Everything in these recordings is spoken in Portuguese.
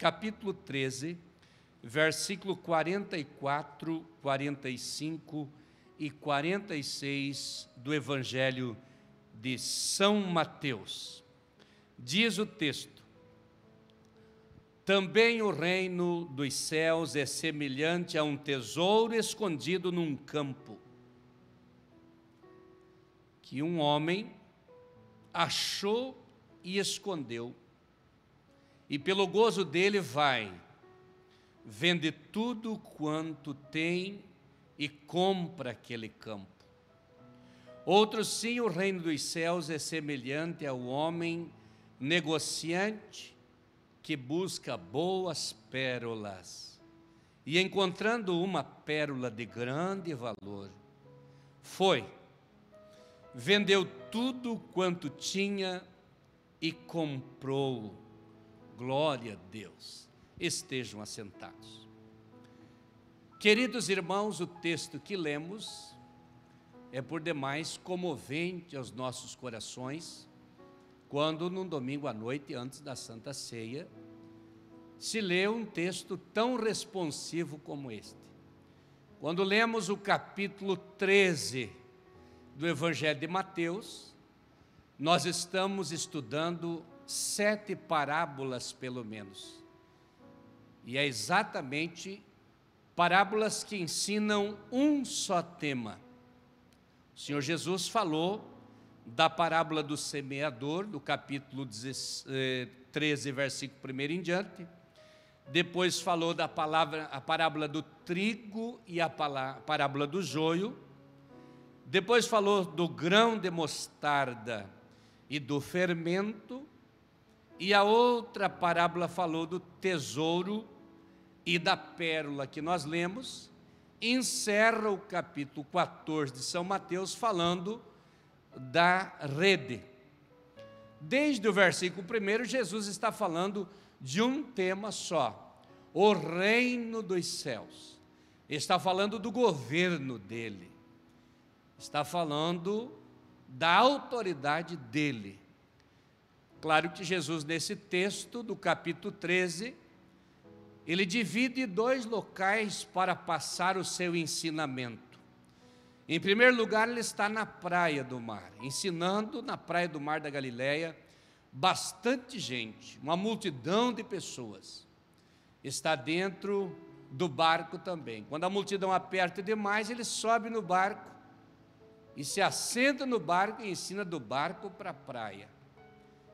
capítulo 13, versículo 44, 45 e 46 do Evangelho de São Mateus. Diz o texto: também o reino dos céus é semelhante a um tesouro escondido num campo, que um homem achou e escondeu, e pelo gozo dele vai, vende tudo quanto tem e compra aquele campo. Outro sim, o reino dos céus é semelhante ao homem negociante que busca boas pérolas, e encontrando uma pérola de grande valor, foi, vendeu tudo quanto tinha e comprou. Glória a Deus. Estejam assentados. Queridos irmãos, o texto que lemos é por demais comovente aos nossos corações, quando num domingo à noite, antes da Santa Ceia, se lê um texto tão responsivo como este. Quando lemos o capítulo 13 do Evangelho de Mateus, nós estamos estudando 7 parábolas pelo menos, e é exatamente parábolas que ensinam um só tema. O Senhor Jesus falou da parábola do semeador, do capítulo 13, versículo 1 em diante. Depois falou a parábola do trigo e a parábola do joio. Depois falou do grão de mostarda e do fermento. E a outra parábola falou do tesouro e da pérola que nós lemos. Encerra o capítulo 14 de São Mateus falando da rede. Desde o versículo 1, Jesus está falando de um tema só: o reino dos céus. Está falando do governo dele, está falando da autoridade dele. Claro que Jesus, nesse texto do capítulo 13, ele divide 2 locais para passar o seu ensinamento. Em primeiro lugar, ele está na praia do mar, ensinando na praia do mar da Galileia. Bastante gente, uma multidão de pessoas, está dentro do barco também. Quando a multidão aperta demais, ele sobe no barco e se assenta no barco e ensina do barco para a praia.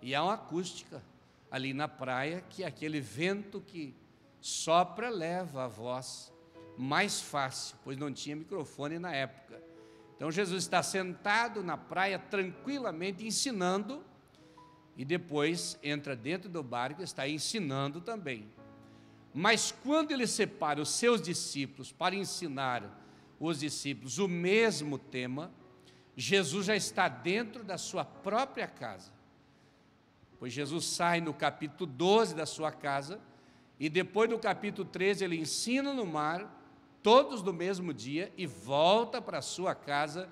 E há uma acústica ali na praia, que aquele vento que sopra leva a voz mais fácil, pois não tinha microfone na época. Então Jesus está sentado na praia tranquilamente ensinando, e depois entra dentro do barco e está ensinando também. Mas quando ele separa os seus discípulos para ensinar os discípulos o mesmo tema, Jesus já está dentro da sua própria casa. Pois Jesus sai no capítulo 12 da sua casa, e depois no capítulo 13 ele ensina no mar, todos no mesmo dia, e volta para a sua casa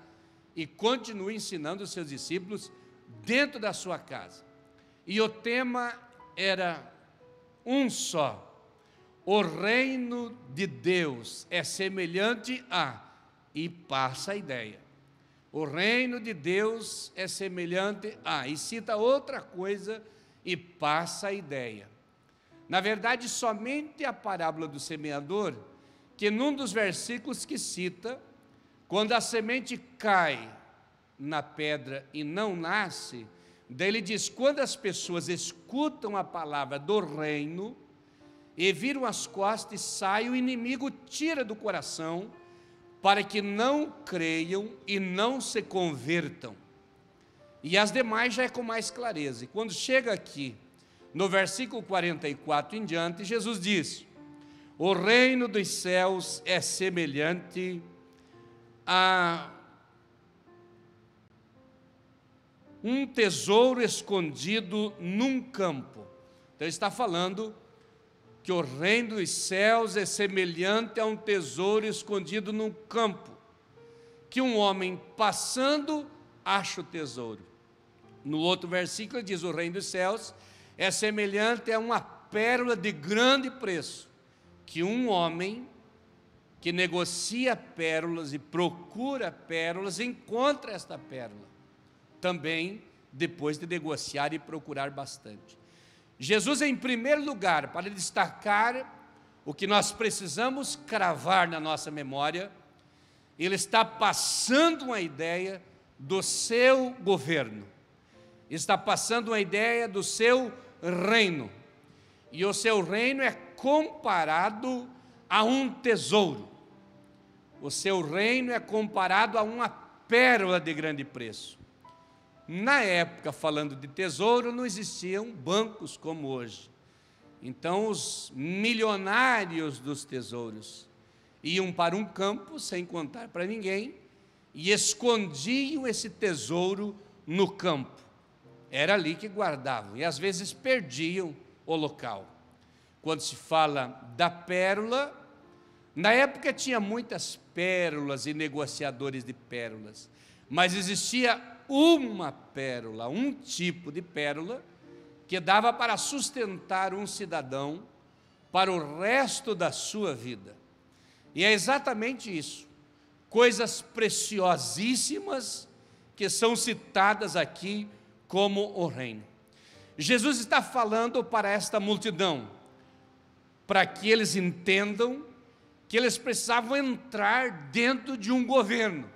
e continua ensinando os seus discípulos dentro da sua casa. E o tema era um só: o reino de Deus é semelhante a... E passa a ideia. O reino de Deus é semelhante a... E cita outra coisa e passa a ideia. Na verdade, somente a parábola do semeador, que num dos versículos que cita, quando a semente cai na pedra e não nasce, daí ele diz: quando as pessoas escutam a palavra do reino e viram as costas e saem, o inimigo tira do coração, para que não creiam e não se convertam. E as demais já é com mais clareza. E quando chega aqui, no versículo 44 em diante, Jesus diz: o reino dos céus é semelhante a um tesouro escondido num campo. Então ele está falando que o reino dos céus é semelhante a um tesouro escondido num campo, que um homem passando acha o tesouro. No outro versículo diz: o reino dos céus é semelhante a uma pérola de grande preço, que um homem que negocia pérolas e procura pérolas, encontra esta pérola, também depois de negociar e procurar bastante. Jesus, em primeiro lugar, para destacar o que nós precisamos cravar na nossa memória, ele está passando uma ideia do seu governo, está passando uma ideia do seu reino, e o seu reino é comparado a um tesouro. O seu reino é comparado a uma pérola de grande preço. Na época, falando de tesouro, não existiam bancos como hoje. Então, os milionários dos tesouros iam para um campo, sem contar para ninguém, e escondiam esse tesouro no campo. Era ali que guardavam, e às vezes perdiam o local. Quando se fala da pérola, na época tinha muitas pérolas e negociadores de pérolas, mas existia uma pérola, um tipo de pérola, que dava para sustentar um cidadão para o resto da sua vida. E é exatamente isso, coisas preciosíssimas que são citadas aqui como o reino. Jesus está falando para esta multidão, para que eles entendam que eles precisavam entrar dentro de um governo,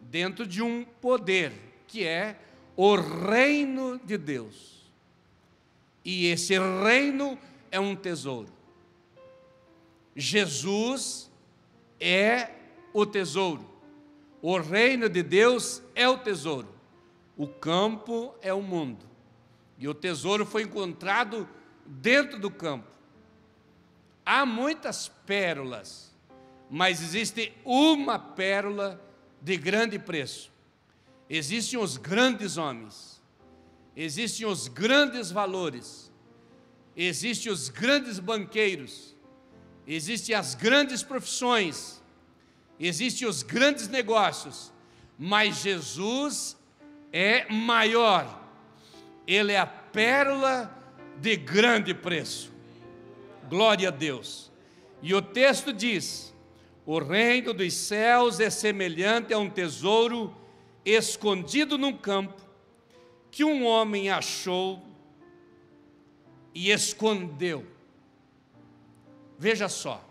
dentro de um poder, que é o reino de Deus. E esse reino é um tesouro. Jesus é o tesouro. O reino de Deus é o tesouro. O campo é o mundo. E o tesouro foi encontrado dentro do campo. Há muitas pérolas, mas existe uma pérola de grande preço. Existem os grandes homens, existem os grandes valores, existem os grandes banqueiros, existem as grandes profissões, existem os grandes negócios, mas Jesus é maior. Ele é a pérola de grande preço. Glória a Deus. E o texto diz: o reino dos céus é semelhante a um tesouro escondido num campo, que um homem achou e escondeu. Veja só,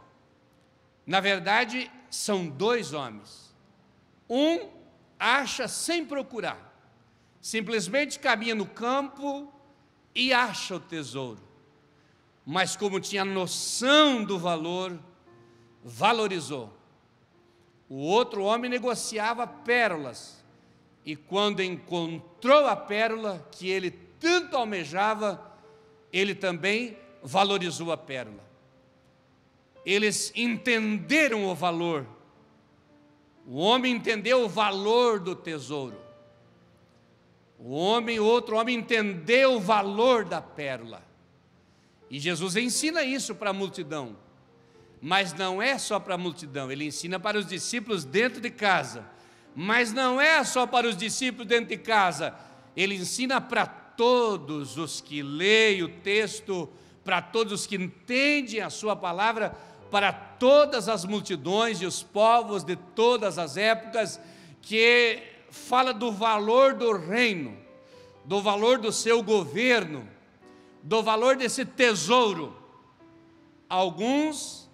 na verdade são dois homens. Um acha sem procurar, simplesmente caminha no campo e acha o tesouro, mas como tinha noção do valor, valorizou. O outro homem negociava pérolas, e quando encontrou a pérola que ele tanto almejava, ele também valorizou a pérola. Eles entenderam o valor. O homem entendeu o valor do tesouro. O outro homem entendeu o valor da pérola. E Jesus ensina isso para a multidão. Mas não é só para a multidão, ele ensina para os discípulos dentro de casa. Mas não é só para os discípulos dentro de casa, ele ensina para todos os que leem o texto, para todos os que entendem a sua palavra, para todas as multidões e os povos de todas as épocas, que fala do valor do reino, do valor do seu governo, do valor desse tesouro. Alguns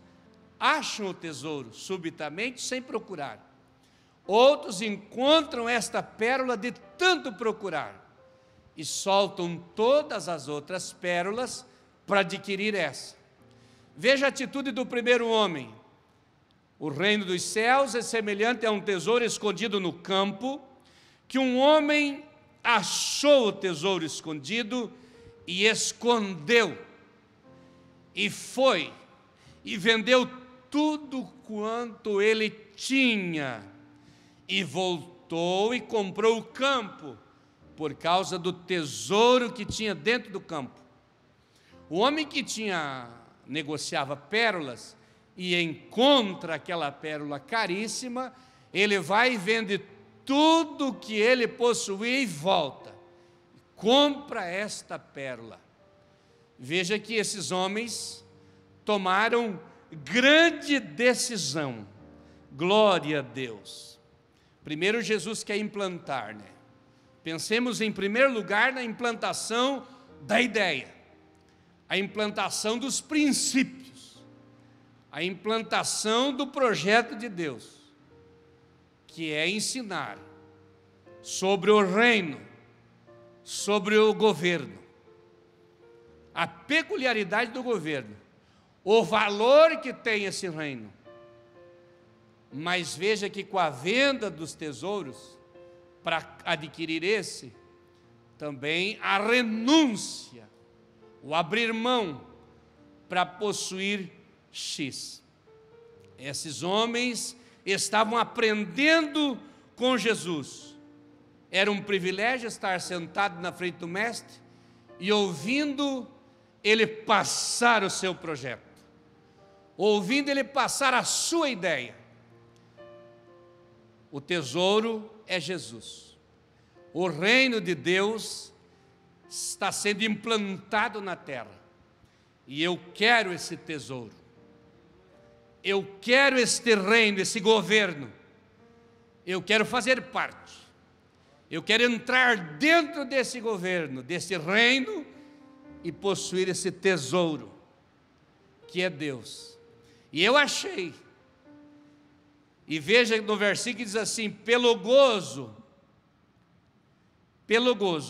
acham o tesouro subitamente, sem procurar. Outros encontram esta pérola de tanto procurar e soltam todas as outras pérolas para adquirir essa. Veja a atitude do primeiro homem. O reino dos céus é semelhante a um tesouro escondido no campo, que um homem achou o tesouro escondido e escondeu, e foi e vendeu tudo quanto ele tinha, e voltou e comprou o campo, por causa do tesouro que tinha dentro do campo. O homem que negociava pérolas e encontra aquela pérola caríssima, ele vai e vende tudo que ele possuía e volta, compra esta pérola. Veja que esses homens tomaram grande decisão. Glória a Deus. Primeiro Jesus quer implantar, né? Pensemos em primeiro lugar na implantação da ideia, a implantação dos princípios, a implantação do projeto de Deus, que é ensinar sobre o reino, sobre o governo, a peculiaridade do governo, o valor que tem esse reino. Mas veja que com a venda dos tesouros, para adquirir esse, também a renúncia, o abrir mão para possuir X. Esses homens estavam aprendendo com Jesus. Era um privilégio estar sentado na frente do mestre e ouvindo ele passar o seu projeto, ouvindo ele passar a sua ideia. O tesouro é Jesus. O reino de Deus está sendo implantado na terra. E eu quero esse tesouro. Eu quero este reino, esse governo. Eu quero fazer parte. Eu quero entrar dentro desse governo, desse reino, e possuir esse tesouro, que é Deus. E eu achei. E veja no versículo que diz assim: pelo gozo,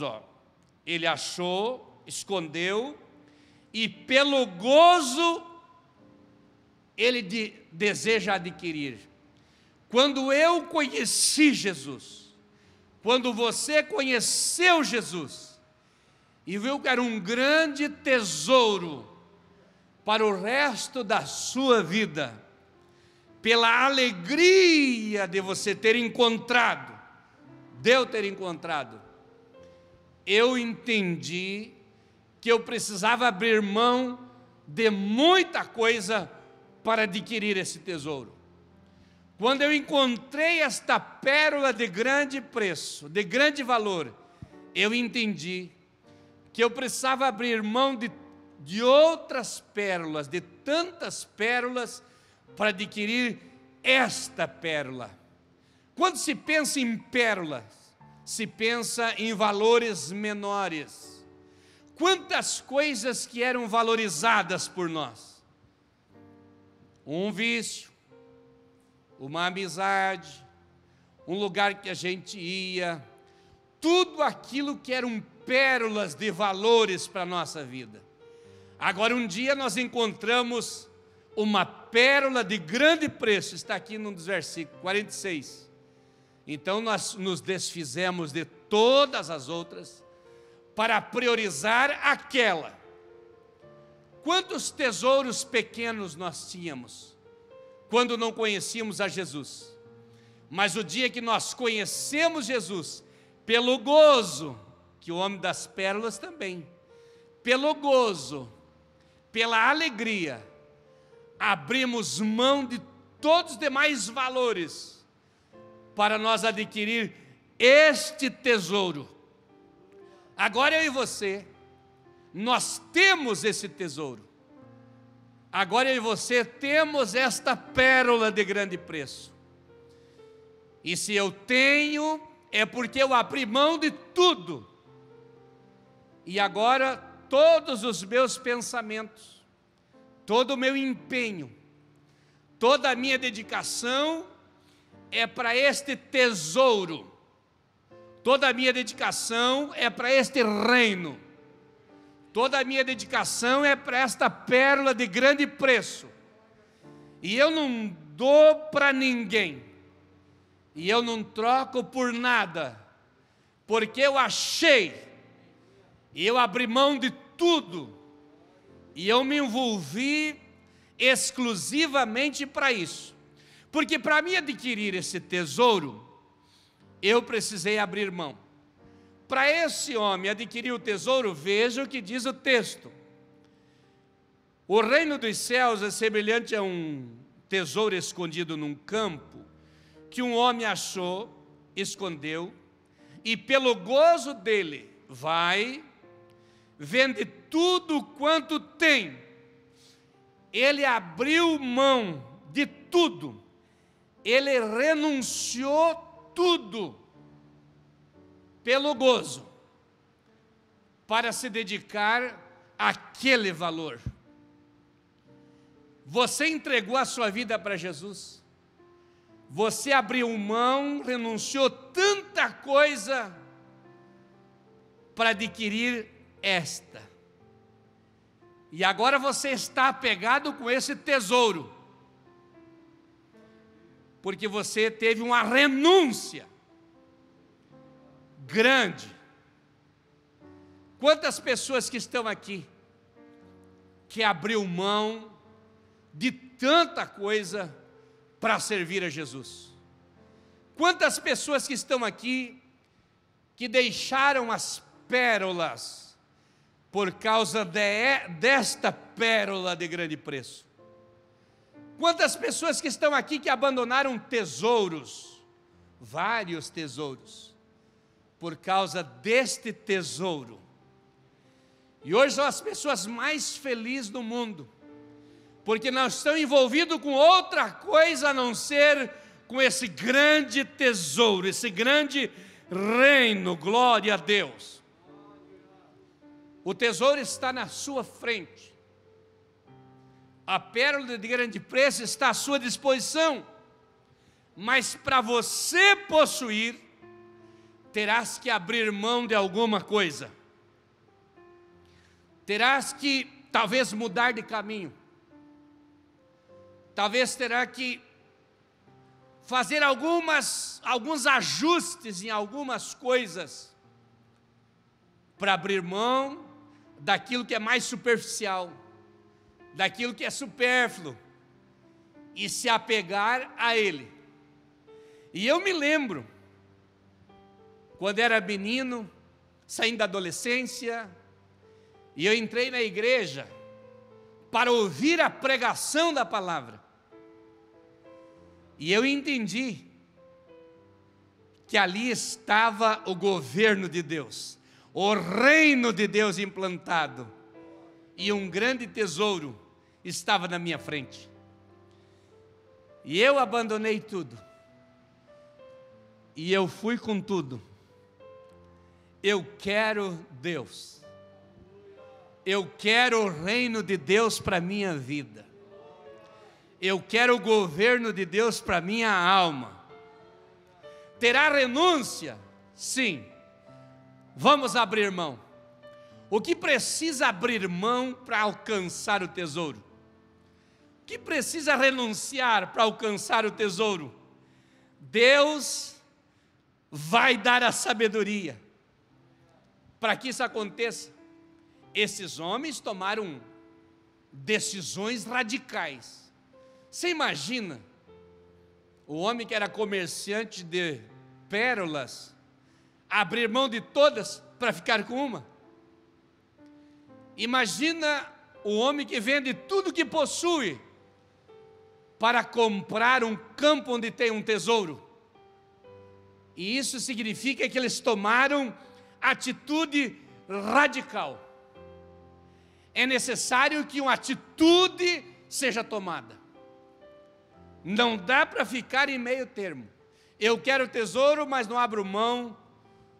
ó, ele achou, escondeu, e pelo gozo ele deseja adquirir. Quando eu conheci Jesus, quando você conheceu Jesus, e viu que era um grande tesouro para o resto da sua vida, pela alegria de você ter encontrado, de eu ter encontrado, eu entendi que eu precisava abrir mão de muita coisa para adquirir esse tesouro. Quando eu encontrei esta pérola de grande preço, de grande valor, eu entendi que eu precisava abrir mão de outras pérolas, de tantas pérolas, para adquirir esta pérola. Quando se pensa em pérolas, se pensa em valores menores. Quantas coisas que eram valorizadas por nós? Um vício, uma amizade, um lugar que a gente ia, tudo aquilo que eram pérolas de valores para a nossa vida. Agora, um dia nós encontramos uma pérola de grande preço, está aqui no versículo 46. Então nós nos desfizemos de todas as outras para priorizar aquela. Quantos tesouros pequenos nós tínhamos quando não conhecíamos a Jesus? Mas o dia que nós conhecemos Jesus, pelo gozo, que o homem das pérolas também, pelo gozo, pela alegria, abrimos mão de todos os demais valores para nós adquirir este tesouro. Agora eu e você, nós temos esse tesouro. Agora eu e você temos esta pérola de grande preço. E se eu tenho, é porque eu abri mão de tudo. E agora todos os meus pensamentos, todo o meu empenho, toda a minha dedicação é para este tesouro. Toda a minha dedicação é para este reino. Toda a minha dedicação é para esta pérola de grande preço. E eu não dou para ninguém. E eu não troco por nada. Porque eu achei. E eu abri mão de tudo. E eu me envolvi exclusivamente para isso. Porque para mim adquirir esse tesouro, eu precisei abrir mão. Para esse homem adquirir o tesouro, veja o que diz o texto. O reino dos céus é semelhante a um tesouro escondido num campo, que um homem achou, escondeu, e pelo gozo dele vai, vende tudo quanto tem. Ele abriu mão de tudo, ele renunciou tudo pelo gozo, para se dedicar àquele valor. Você entregou a sua vida para Jesus, você abriu mão, renunciou tanta coisa para adquirir esta. E agora você está apegado com esse tesouro, porque você teve uma renúncia grande. Quantas pessoas que estão aqui, que abriu mão de tanta coisa para servir a Jesus? Quantas pessoas que estão aqui, que deixaram as pérolas, por causa desta pérola de grande preço? Quantas pessoas que estão aqui que abandonaram tesouros, vários tesouros, por causa deste tesouro? E hoje são as pessoas mais felizes do mundo, porque não estão envolvidos com outra coisa a não ser com esse grande tesouro, esse grande reino. Glória a Deus. O tesouro está na sua frente, a pérola de grande preço está à sua disposição, mas para você possuir, terás que abrir mão de alguma coisa, terás que talvez mudar de caminho, talvez terá que fazer alguns ajustes em algumas coisas, para abrir mão daquilo que é mais superficial, daquilo que é supérfluo, e se apegar a Ele. E eu me lembro, quando era menino, saindo da adolescência, e eu entrei na igreja para ouvir a pregação da palavra, e eu entendi que ali estava o governo de Deus, o reino de Deus implantado, e um grande tesouro estava na minha frente. E eu abandonei tudo, e eu fui com tudo. Eu quero Deus, eu quero o reino de Deus para a minha vida, eu quero o governo de Deus para a minha alma. Terá renúncia? Sim. Vamos abrir mão. O que precisa abrir mão para alcançar o tesouro? O que precisa renunciar para alcançar o tesouro? Deus vai dar a sabedoria para que isso aconteça. Esses homens tomaram decisões radicais. Você imagina o homem que era comerciante de pérolas abrir mão de todas para ficar com uma? Imagina o homem que vende tudo que possui para comprar um campo onde tem um tesouro. E isso significa que eles tomaram atitude radical. É necessário que uma atitude seja tomada. Não dá para ficar em meio termo. Eu quero tesouro, mas não abro mão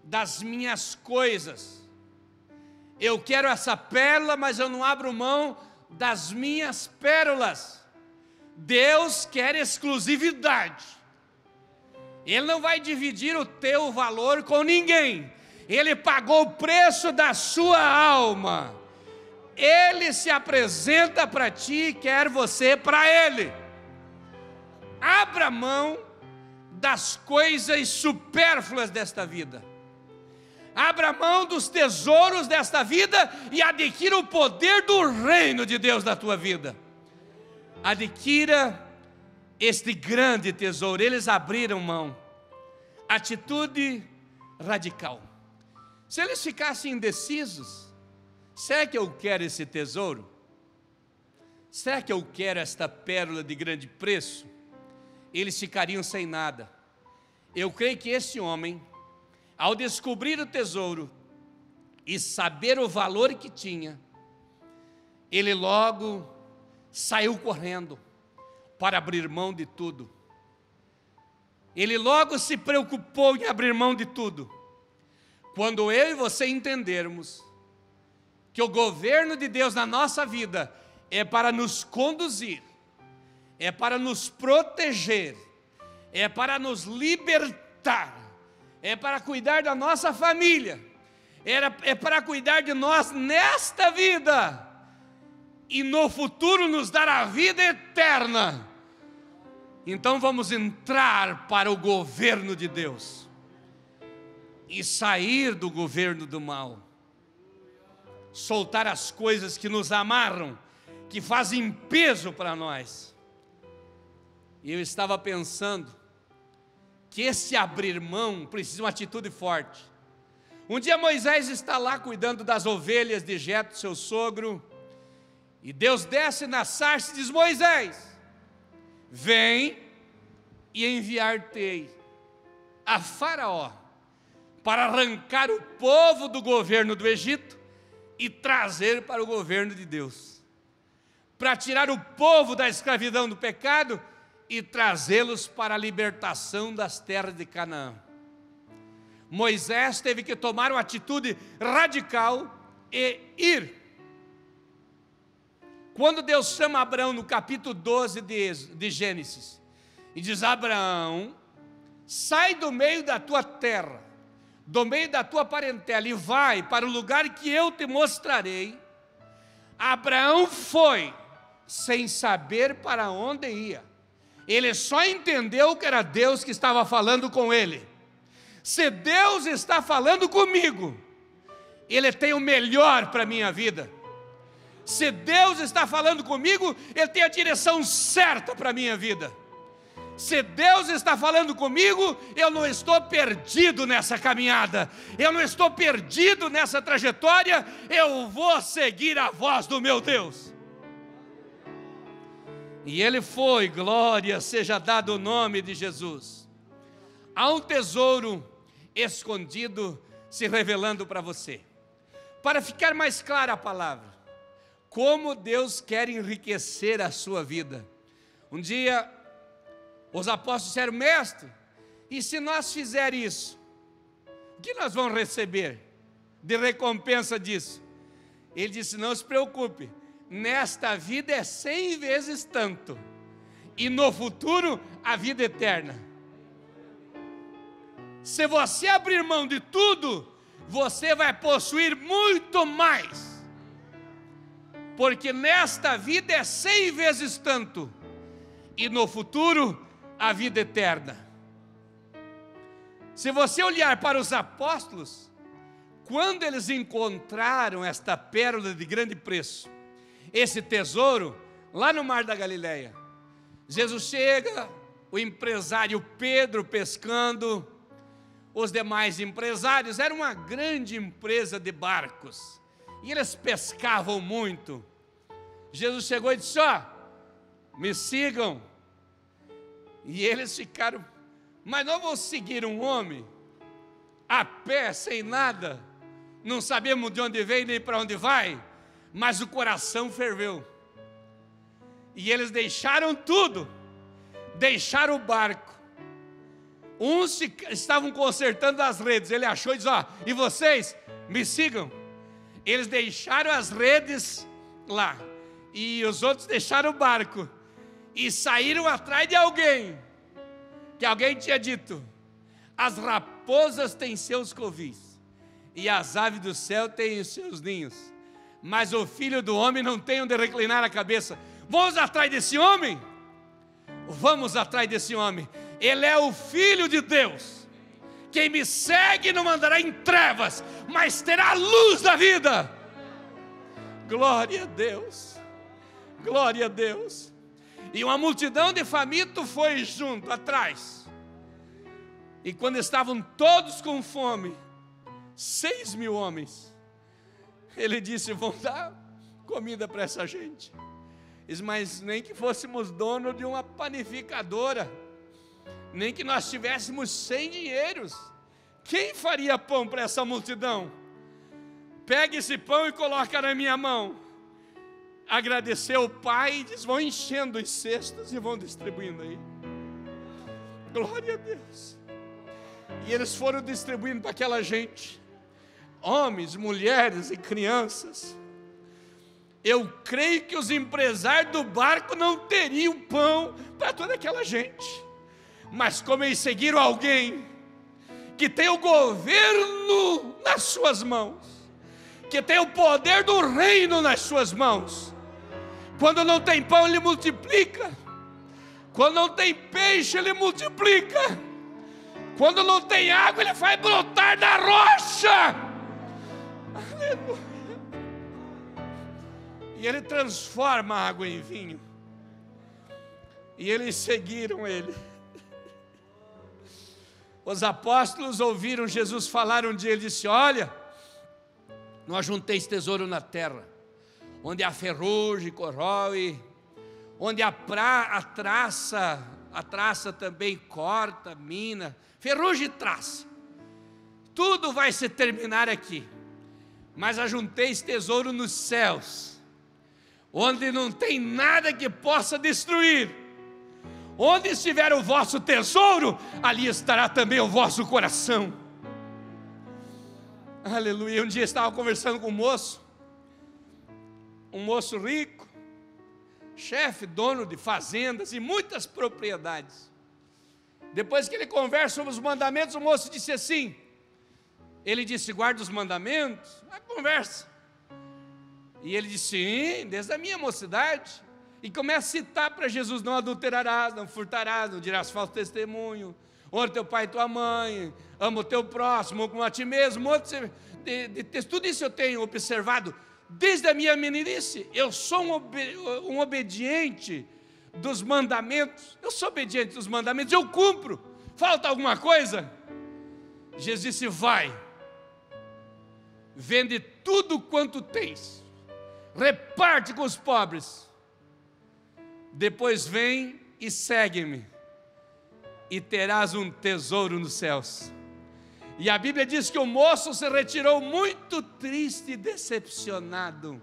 das minhas coisas. Eu quero essa pérola, mas eu não abro mão das minhas pérolas. Deus quer exclusividade. Ele não vai dividir o teu valor com ninguém. Ele pagou o preço da sua alma. Ele se apresenta para ti e quer você para Ele. Abra mão das coisas supérfluas desta vida. Abra mão dos tesouros desta vida e adquira o poder do reino de Deus na tua vida. Adquira este grande tesouro. Eles abriram mão. Atitude radical. Se eles ficassem indecisos, será que eu quero esse tesouro? Será que eu quero esta pérola de grande preço? Eles ficariam sem nada. Eu creio que esse homem, ao descobrir o tesouro, e saber o valor que tinha, ele logo saiu correndo para abrir mão de tudo. Ele logo se preocupou em abrir mão de tudo. Quando eu e você entendermos que o governo de Deus na nossa vida é para nos conduzir, é para nos proteger, é para nos libertar, é para cuidar da nossa família, é para cuidar de nós nesta vida e no futuro nos dar a vida eterna. Então vamos entrar para o governo de Deus e sair do governo do mal, soltar as coisas que nos amarram, que fazem peso para nós. E eu estava pensando que esse abrir mão precisa de uma atitude forte. Um dia Moisés está lá cuidando das ovelhas de Jetro, seu sogro, e Deus desce na sarça e diz: Moisés, vem e enviar-te a Faraó para arrancar o povo do governo do Egito e trazer para o governo de Deus, para tirar o povo da escravidão do pecado e trazê-los para a libertação das terras de Canaã. Moisés teve que tomar uma atitude radical e ir. Quando Deus chama Abraão no capítulo 12 de Gênesis, e diz: Abraão, sai do meio da tua terra, do meio da tua parentela, e vai para o lugar que eu te mostrarei. Abraão foi, sem saber para onde ia. Ele só entendeu que era Deus que estava falando com ele. Se Deus está falando comigo, Ele tem o melhor para a minha vida. Se Deus está falando comigo, Ele tem a direção certa para a minha vida. Se Deus está falando comigo, eu não estou perdido nessa caminhada, eu não estou perdido nessa trajetória, eu vou seguir a voz do meu Deus. E ele foi, glória seja dado o nome de Jesus. Há um tesouro escondido se revelando para você. Para ficar mais clara a palavra, como Deus quer enriquecer a sua vida. Um dia, os apóstolos disseram: mestre, e se nós fizer isso, o que nós vamos receber de recompensa disso? Ele disse: não se preocupe, nesta vida é 100 vezes tanto, e no futuro a vida eterna. Se você abrir mão de tudo, você vai possuir muito mais, porque nesta vida é 100 vezes tanto, e no futuro a vida eterna. Se você olhar para os apóstolos, quando eles encontraram esta pérola de grande preço, esse tesouro, lá no Mar da Galileia, Jesus chega, o empresário Pedro pescando, os demais empresários, era uma grande empresa de barcos, e eles pescavam muito. Jesus chegou e disse: ó, me sigam. E eles ficaram: mas nós vamos seguir um homem a pé, sem nada, não sabemos de onde veio nem para onde vai. Mas o coração ferveu, e eles deixaram tudo, deixaram o barco. Uns estavam consertando as redes, ele achou e disse: ó, e vocês, me sigam. Eles deixaram as redes lá, e os outros deixaram o barco, e saíram atrás de alguém, que alguém tinha dito: as raposas têm seus covis, e as aves do céu têm os seus ninhos, mas o Filho do Homem não tem onde reclinar a cabeça. Vamos atrás desse homem? Vamos atrás desse homem. Ele é o Filho de Deus. Quem me segue não andará em trevas, mas terá a luz da vida. Glória a Deus, glória a Deus. E uma multidão de famintos foi junto, atrás. E quando estavam todos com fome, 6.000 homens, ele disse: vão dar comida para essa gente. Diz: mas nem que fôssemos dono de uma panificadora, nem que nós tivéssemos 100 dinheiros, quem faria pão para essa multidão? pega esse pão e coloca na minha mão. Agradeceu o pai e diz: vão enchendo os cestos e vão distribuindo aí. Glória a Deus. E eles foram distribuindo para aquela gente, homens, mulheres e crianças. Eu creio que os empresários do barco não teriam pão para toda aquela gente, mas como eles seguiram alguém que tem o governo nas suas mãos, que tem o poder do reino nas suas mãos, quando não tem pão ele multiplica, quando não tem peixe ele multiplica, quando não tem água ele faz brotar da rocha. Aleluia. E ele transforma a água em vinho. E eles seguiram ele. Os apóstolos ouviram Jesus falar um dia. Ele disse: olha, não ajunteis tesouro na terra, onde a ferrugem corrói, onde a traça também corta, mina, ferrugem e traça. Tudo vai se terminar aqui. Mas ajunteis tesouro nos céus, onde não tem nada que possa destruir. Onde estiver o vosso tesouro, ali estará também o vosso coração. Aleluia. Um dia eu estava conversando com um moço rico, chefe, dono de fazendas e muitas propriedades. Depois que ele conversa sobre os mandamentos, o moço disse assim, ele disse: guarda os mandamentos? A conversa. E ele disse: sim, desde a minha mocidade. E começa a citar para Jesus: não adulterarás, não furtarás, não dirás falso testemunho, honra teu pai e tua mãe, ama o teu próximo como a ti mesmo. Tudo isso eu tenho observado desde a minha meninice. Eu sou um obediente dos mandamentos. Eu sou obediente dos mandamentos, eu cumpro. Falta alguma coisa? Jesus disse: vai, vende tudo quanto tens, reparte com os pobres, depois vem e segue-me, e terás um tesouro nos céus. E a Bíblia diz que o moço se retirou muito triste e decepcionado,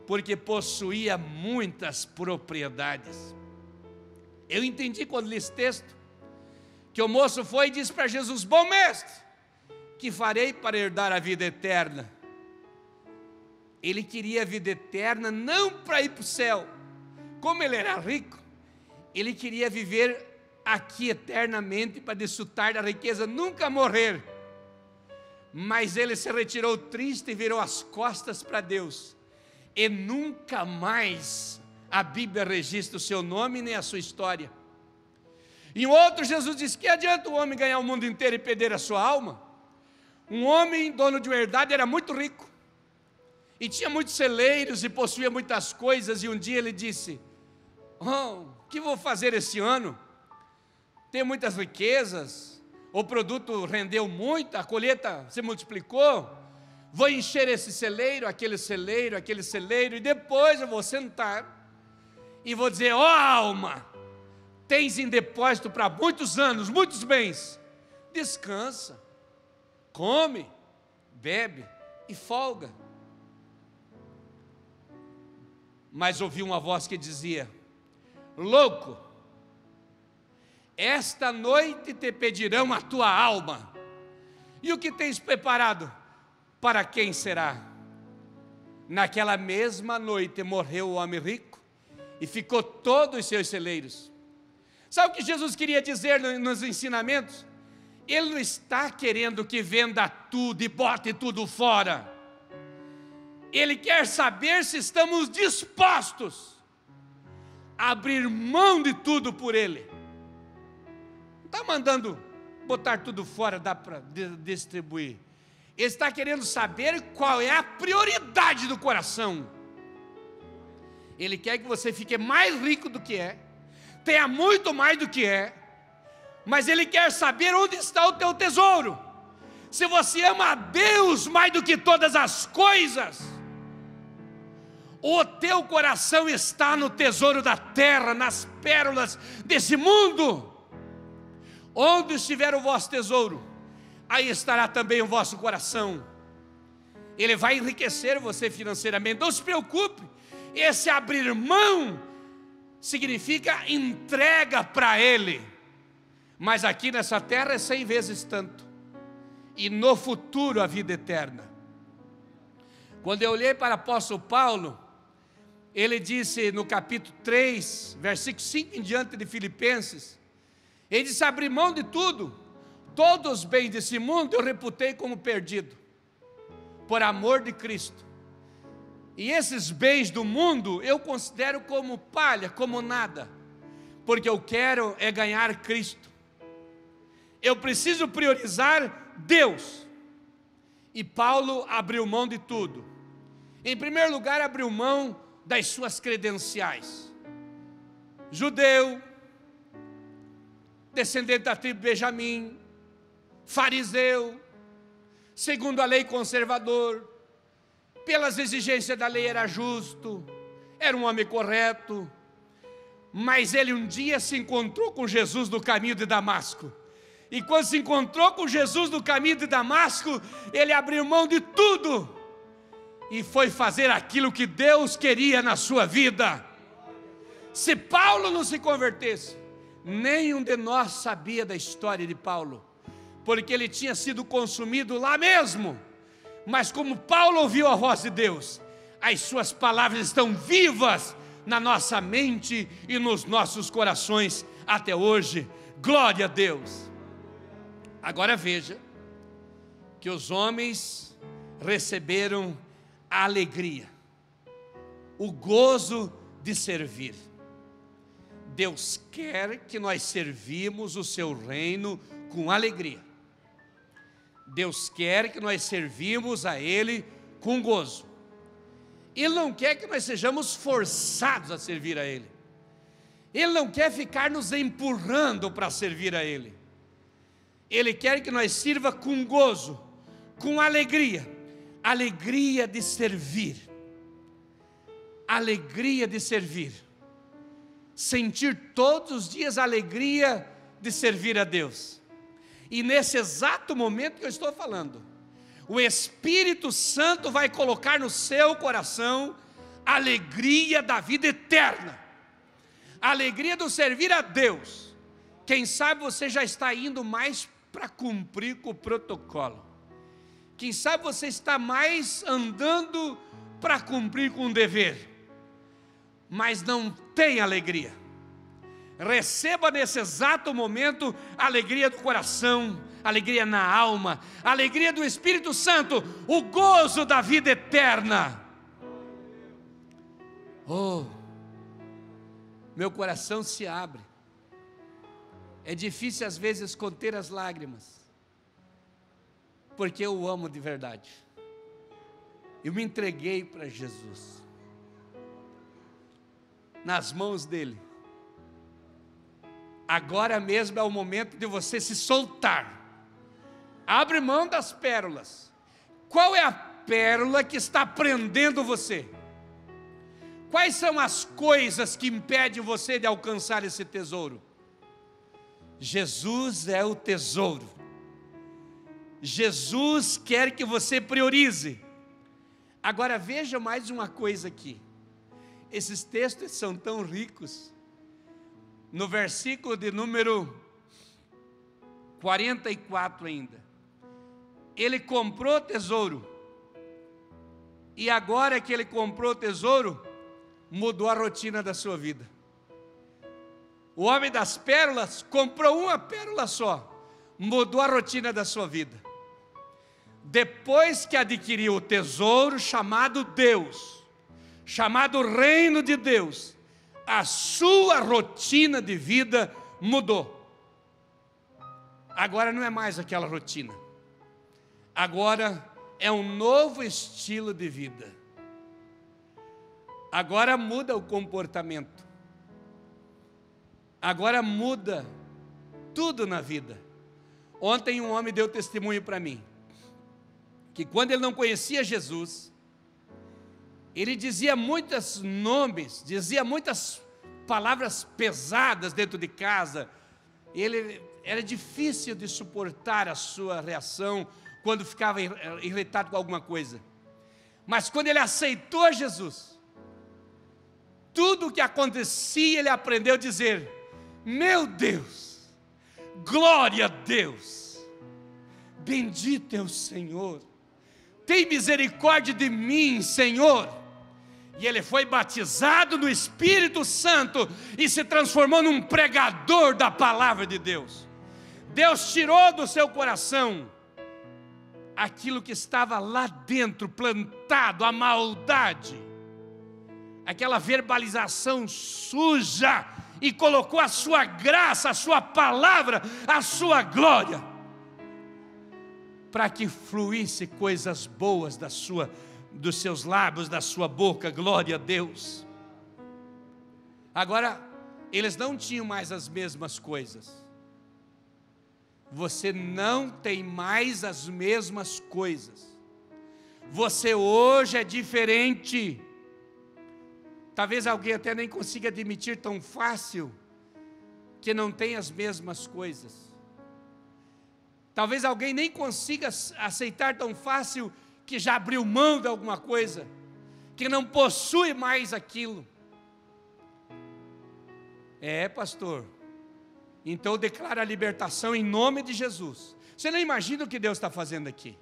porque possuía muitas propriedades. Eu entendi quando li esse texto, que o moço foi e disse para Jesus: bom mestre, que farei para herdar a vida eterna? Ele queria a vida eterna não para ir para o céu. Como ele era rico, ele queria viver aqui eternamente para desfrutar da riqueza, nunca morrer. Mas ele se retirou triste e virou as costas para Deus. E nunca mais a Bíblia registra o seu nome nem a sua história. Em outro, Jesus disse: que adianta o homem ganhar o mundo inteiro e perder a sua alma? Um homem dono de uma herdade era muito rico, e tinha muitos celeiros e possuía muitas coisas. E um dia ele disse: o que vou fazer esse ano? Tenho muitas riquezas, o produto rendeu muito, a colheita se multiplicou, vou encher esse celeiro, aquele celeiro, e depois eu vou sentar e vou dizer: ó alma, tens em depósito para muitos anos, muitos bens, descansa, come, bebe e folga. Mas ouvi uma voz que dizia: louco, esta noite te pedirão a tua alma, e o que tens preparado, para quem será? Naquela mesma noite morreu o homem rico, e ficou todos os seus celeiros. Sabe o que Jesus queria dizer nos ensinamentos? Ele não está querendo que venda tudo e bote tudo fora. Ele quer saber se estamos dispostos a abrir mão de tudo por Ele. Não está mandando botar tudo fora, dá para distribuir. Ele está querendo saber qual é a prioridade do coração. Ele quer que você fique mais rico do que é, tenha muito mais do que é, mas Ele quer saber onde está o teu tesouro. Se você ama a Deus mais do que todas as coisas, o teu coração está no tesouro da terra, nas pérolas desse mundo. Onde estiver o vosso tesouro, aí estará também o vosso coração. Ele vai enriquecer você financeiramente. Não se preocupe. Esse abrir mão significa entrega para Ele. Mas aqui nessa terra é 100 vezes tanto. E no futuro a vida eterna. Quando eu olhei para o apóstolo Paulo, ele disse no capítulo 3, versículo 5 em diante de Filipenses, ele disse: abrir mão de tudo, todos os bens desse mundo eu reputei como perdido, por amor de Cristo. E esses bens do mundo eu considero como palha, como nada, porque eu quero é ganhar Cristo. Eu preciso priorizar Deus. E Paulo abriu mão de tudo. Em primeiro lugar, abriu mão das suas credenciais. Judeu, descendente da tribo de Benjamim, fariseu, segundo a lei conservador, pelas exigências da lei era justo, era um homem correto, mas ele um dia se encontrou com Jesus no caminho de Damasco. E quando se encontrou com Jesus no caminho de Damasco, ele abriu mão de tudo e foi fazer aquilo que Deus queria na sua vida. Se Paulo não se convertesse, nenhum de nós sabia da história de Paulo, porque ele tinha sido consumido lá mesmo. Mas como Paulo ouviu a voz de Deus, as suas palavras estão vivas na nossa mente e nos nossos corações até hoje. Glória a Deus. Agora veja que os homens receberam a alegria, o gozo de servir. Deus quer que nós servimos o seu reino com alegria. Deus quer que nós servimos a Ele com gozo. Ele não quer que nós sejamos forçados a servir a Ele. Ele não quer ficar nos empurrando para servir a Ele. Ele quer que nós sirva com gozo, com alegria. Alegria de servir. Alegria de servir. Sentir todos os dias a alegria de servir a Deus. E nesse exato momento que eu estou falando, o Espírito Santo vai colocar no seu coração a alegria da vida eterna. A alegria do servir a Deus. Quem sabe você já está indo mais para cumprir com o protocolo. Quem sabe você está mais andando para cumprir com o dever, mas não tem alegria. Receba nesse exato momento a alegria do coração, alegria na alma, alegria do Espírito Santo, o gozo da vida eterna. Oh, meu coração se abre. É difícil às vezes conter as lágrimas, porque eu o amo de verdade. Eu me entreguei para Jesus, nas mãos dEle. Agora mesmo é o momento de você se soltar. Abre mão das pérolas. Qual é a pérola que está prendendo você? Quais são as coisas que impedem você de alcançar esse tesouro? Jesus é o tesouro. Jesus quer que você priorize. Agora veja mais uma coisa aqui. Esses textos são tão ricos. No versículo de número 44 ainda. Ele comprou tesouro. E agora que ele comprou tesouro, mudou a rotina da sua vida. O homem das pérolas comprou uma pérola só, mudou a rotina da sua vida. Depois que adquiriu o tesouro chamado Deus, chamado Reino de Deus, a sua rotina de vida mudou. Agora não é mais aquela rotina. Agora é um novo estilo de vida. Agora muda o comportamento. Agora muda tudo na vida. Ontem um homem deu testemunho para mim, que quando ele não conhecia Jesus, ele dizia muitos nomes, dizia muitas palavras pesadas dentro de casa. Era difícil de suportar a sua reação quando ficava irritado com alguma coisa. Mas quando ele aceitou Jesus, tudo o que acontecia, ele aprendeu a dizer: meu Deus, glória a Deus, bendito é o Senhor, tem misericórdia de mim, Senhor. E ele foi batizado no Espírito Santo e se transformou num pregador da palavra de Deus. Deus tirou do seu coração aquilo que estava lá dentro, plantado, a maldade, aquela verbalização suja, e colocou a sua graça, a sua palavra, a sua glória, para que fluísse coisas boas dos seus lábios, da sua boca. Glória a Deus. Agora, eles não tinham mais as mesmas coisas. Você não tem mais as mesmas coisas. Você hoje é diferente. Talvez alguém até nem consiga admitir tão fácil que não tem as mesmas coisas. Talvez alguém nem consiga aceitar tão fácil que já abriu mão de alguma coisa, que não possui mais aquilo. Pastor, então eu declaro a libertação em nome de Jesus. Você não imagina o que Deus está fazendo aqui.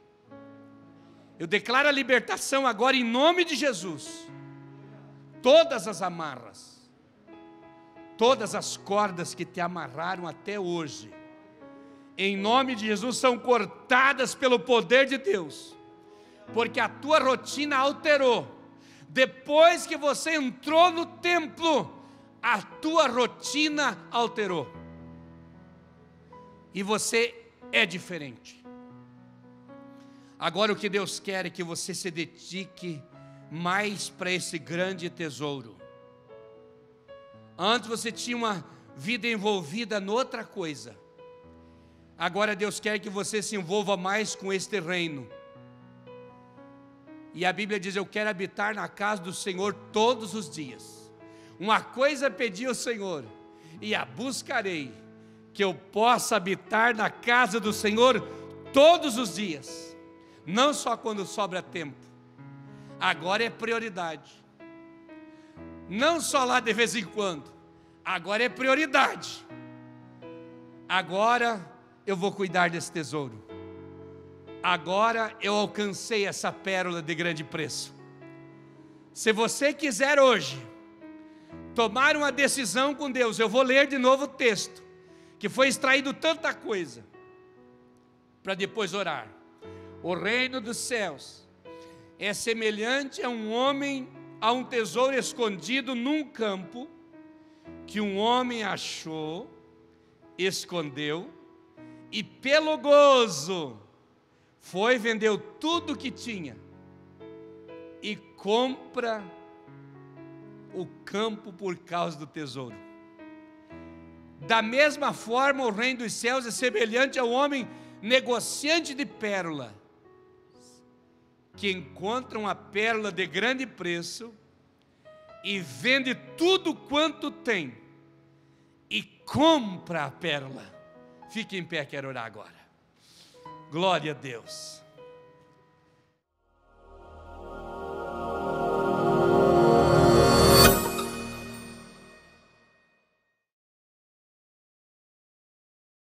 Eu declaro a libertação agora em nome de Jesus. Todas as amarras, todas as cordas que te amarraram até hoje, em nome de Jesus, são cortadas pelo poder de Deus. Porque a tua rotina alterou. Depois que você entrou no templo, a tua rotina alterou. E você é diferente. Agora o que Deus quer é que você se dedique mais para esse grande tesouro. Antes você tinha uma vida envolvida noutra coisa. Agora Deus quer que você se envolva mais com este reino. E a Bíblia diz: eu quero habitar na casa do Senhor todos os dias. Uma coisa pedi ao Senhor, e a buscarei, que eu possa habitar na casa do Senhor todos os dias. Não só quando sobra tempo. Agora é prioridade. Não só lá de vez em quando. Agora é prioridade. Agora eu vou cuidar desse tesouro. Agora eu alcancei essa pérola de grande preço. Se você quiser hoje tomar uma decisão com Deus, eu vou ler de novo o texto, que foi extraído tanta coisa, para depois orar. O reino dos céus é semelhante a um homem, a um tesouro escondido num campo, que um homem achou, escondeu, e pelo gozo foi, vendeu tudo o que tinha e compra o campo por causa do tesouro. Da mesma forma, o reino dos céus é semelhante ao homem negociante de pérola, que encontra uma pérola de grande preço e vende tudo quanto tem e compra a pérola. Fique em pé, quero orar agora. Glória a Deus.